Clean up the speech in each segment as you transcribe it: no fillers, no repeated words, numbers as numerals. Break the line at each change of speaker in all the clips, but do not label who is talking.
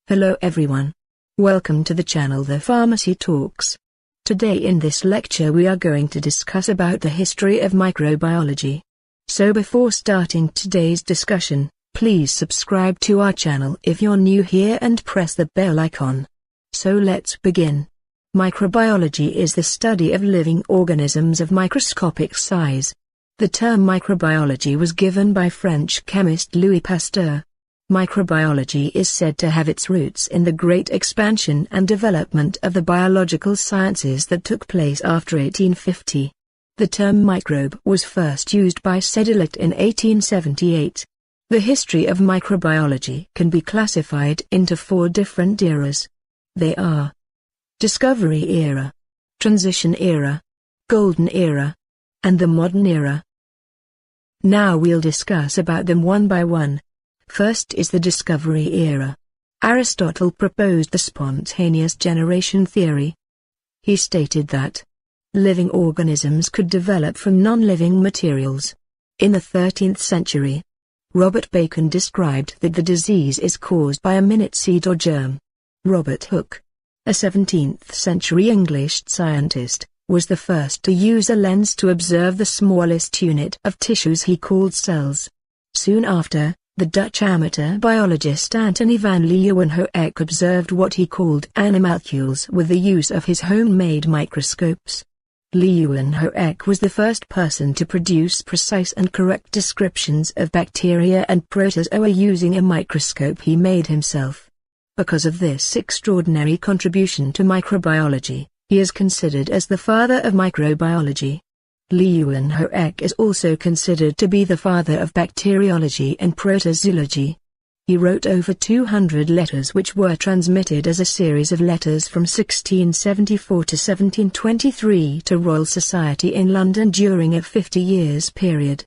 Hello everyone. Welcome to the channel The Pharmacy Talks. Today in this lecture we are going to discuss about the history of microbiology. So before starting today's discussion, please subscribe to our channel if you're new here and press the bell icon. So let's begin. Microbiology is the study of living organisms of microscopic size. The term microbiology was given by French chemist Louis Pasteur. Microbiology is said to have its roots in the great expansion and development of the biological sciences that took place after 1850. The term microbe was first used by Sédillet in 1878. The history of microbiology can be classified into 4 different eras. They are: Discovery Era, Transition Era, Golden Era, and the Modern Era. Now we'll discuss about them one by one. First is the Discovery Era. Aristotle proposed the spontaneous generation theory. He stated that living organisms could develop from non-living materials. In the 13th century, Robert Bacon described that the disease is caused by a minute seed or germ. Robert Hooke, a 17th century English scientist, was the first to use a lens to observe the smallest unit of tissues he called cells. Soon after, the Dutch amateur biologist Antony van Leeuwenhoek observed what he called animalcules with the use of his homemade microscopes. Leeuwenhoek was the first person to produce precise and correct descriptions of bacteria and protozoa using a microscope he made himself. Because of this extraordinary contribution to microbiology, he is considered as the father of microbiology. Leeuwenhoek is also considered to be the father of bacteriology and protozoology. He wrote over 200 letters which were transmitted as a series of letters from 1674 to 1723 to Royal Society in London during a 50 years period.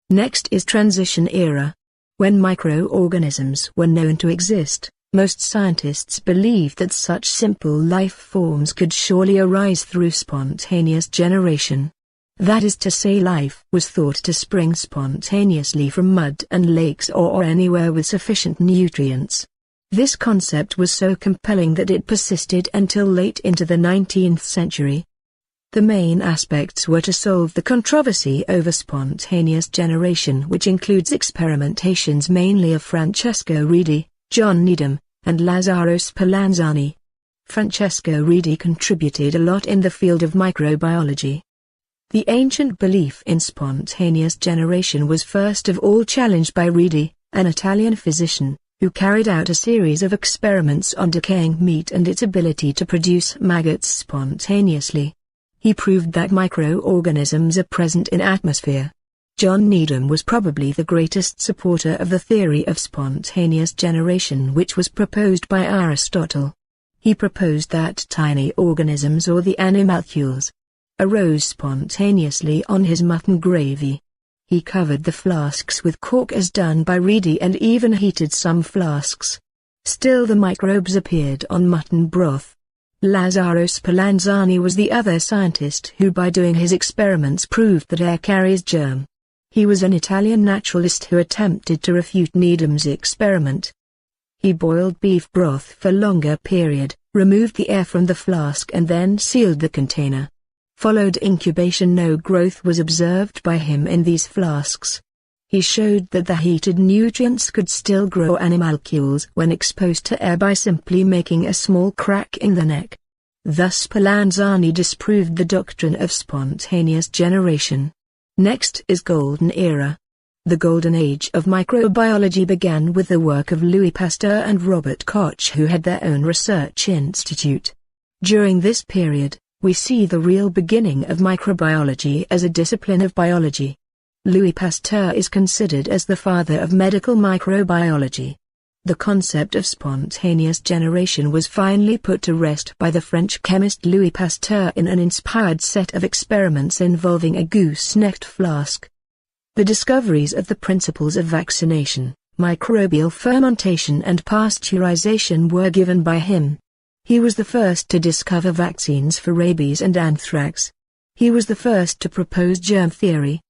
Next is Transition Era. When microorganisms were known to exist, most scientists believed that such simple life forms could surely arise through spontaneous generation. That is to say, life was thought to spring spontaneously from mud and lakes or anywhere with sufficient nutrients. This concept was so compelling that it persisted until late into the 19th century. The main aspects were to solve the controversy over spontaneous generation, which includes experimentations mainly of Francesco Redi, John Needham, and Lazzaro Spallanzani. Francesco Redi contributed a lot in the field of microbiology. The ancient belief in spontaneous generation was first of all challenged by Redi, an Italian physician, who carried out a series of experiments on decaying meat and its ability to produce maggots spontaneously. He proved that microorganisms are present in atmosphere. John Needham was probably the greatest supporter of the theory of spontaneous generation which was proposed by Aristotle. He proposed that tiny organisms, or the animalcules, arose spontaneously on his mutton gravy. He covered the flasks with cork as done by Redi and even heated some flasks. Still the microbes appeared on mutton broth. Lazzaro Spallanzani was the other scientist who by doing his experiments proved that air carries germ. He was an Italian naturalist who attempted to refute Needham's experiment. He boiled beef broth for longer period, removed the air from the flask and then sealed the container. Followed incubation, no growth was observed by him in these flasks. He showed that the heated nutrients could still grow animalcules when exposed to air by simply making a small crack in the neck. Thus Spallanzani disproved the doctrine of spontaneous generation. Next is Golden Era. The Golden Age of microbiology began with the work of Louis Pasteur and Robert Koch, who had their own research institute. During this period, we see the real beginning of microbiology as a discipline of biology. Louis Pasteur is considered as the father of medical microbiology. The concept of spontaneous generation was finally put to rest by the French chemist Louis Pasteur in an inspired set of experiments involving a goose-necked flask. The discoveries of the principles of vaccination, microbial fermentation and pasteurization were given by him. He was the first to discover vaccines for rabies and anthrax. He was the first to propose germ theory.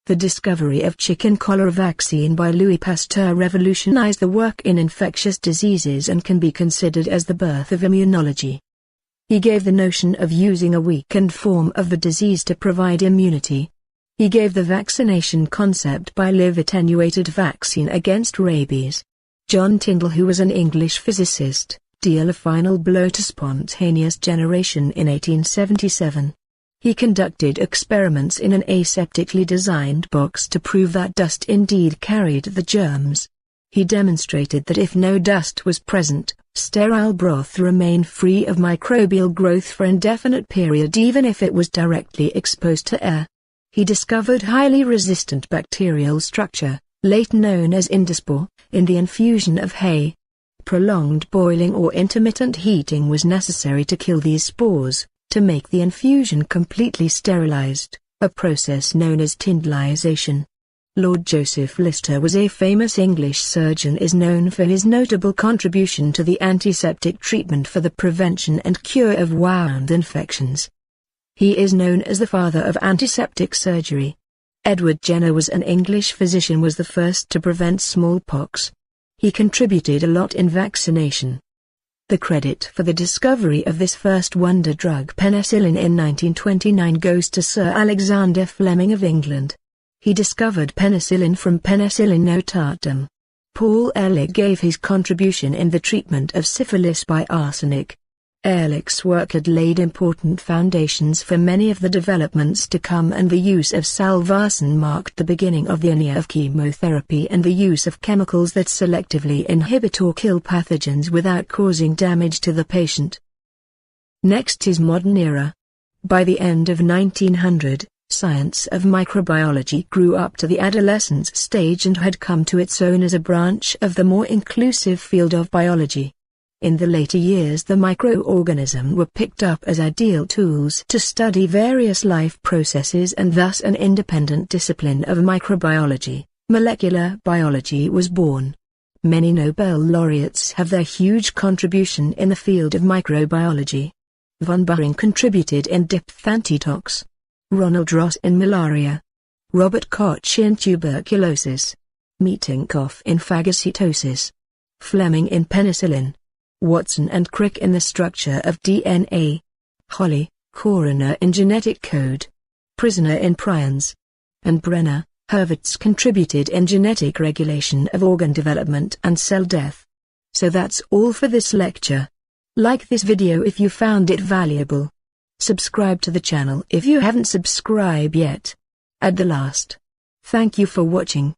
The discovery of chicken cholera vaccine by Louis Pasteur revolutionized the work in infectious diseases and can be considered as the birth of immunology. He gave the notion of using a weakened form of the disease to provide immunity. He gave the vaccination concept by live attenuated vaccine against rabies. John Tyndall, who was an English physicist, dealt a final blow to spontaneous generation in 1877. He conducted experiments in an aseptically designed box to prove that dust indeed carried the germs. He demonstrated that if no dust was present, sterile broth remained free of microbial growth for an indefinite period even if it was directly exposed to air. He discovered highly resistant bacterial structure, later known as endospore, in the infusion of hay. Prolonged boiling or intermittent heating was necessary to kill these spores, to make the infusion completely sterilized, a process known as Tyndallization. Lord Joseph Lister was a famous English surgeon, is known for his notable contribution to the antiseptic treatment for the prevention and cure of wound infections. He is known as the father of antiseptic surgery. Edward Jenner was an English physician, was the first to prevent smallpox. He contributed a lot in vaccination. The credit for the discovery of this first wonder drug penicillin in 1929 goes to Sir Alexander Fleming of England. He discovered penicillin from Penicillium notatum. Paul Ehrlich gave his contribution in the treatment of syphilis by arsenic. Ehrlich's work had laid important foundations for many of the developments to come, and the use of salvarsan marked the beginning of the era of chemotherapy and the use of chemicals that selectively inhibit or kill pathogens without causing damage to the patient. Next is modern era. By the end of 1900, science of microbiology grew up to the adolescence stage and had come to its own as a branch of the more inclusive field of biology. In the later years, the microorganisms were picked up as ideal tools to study various life processes, and thus an independent discipline of microbiology, molecular biology, was born. Many Nobel laureates have their huge contribution in the field of microbiology. Von Behring contributed in depth antitox. Ronald Ross in malaria. Robert Koch in tuberculosis. Metinkoff in phagocytosis. Fleming in penicillin. Watson and Crick in the structure of DNA. Holly, Coroner in genetic code. Prisoner in prions. And Brenner, Hurwitz contributed in genetic regulation of organ development and cell death. So that's all for this lecture. Like this video if you found it valuable. Subscribe to the channel if you haven't subscribed yet. At the last. Thank you for watching.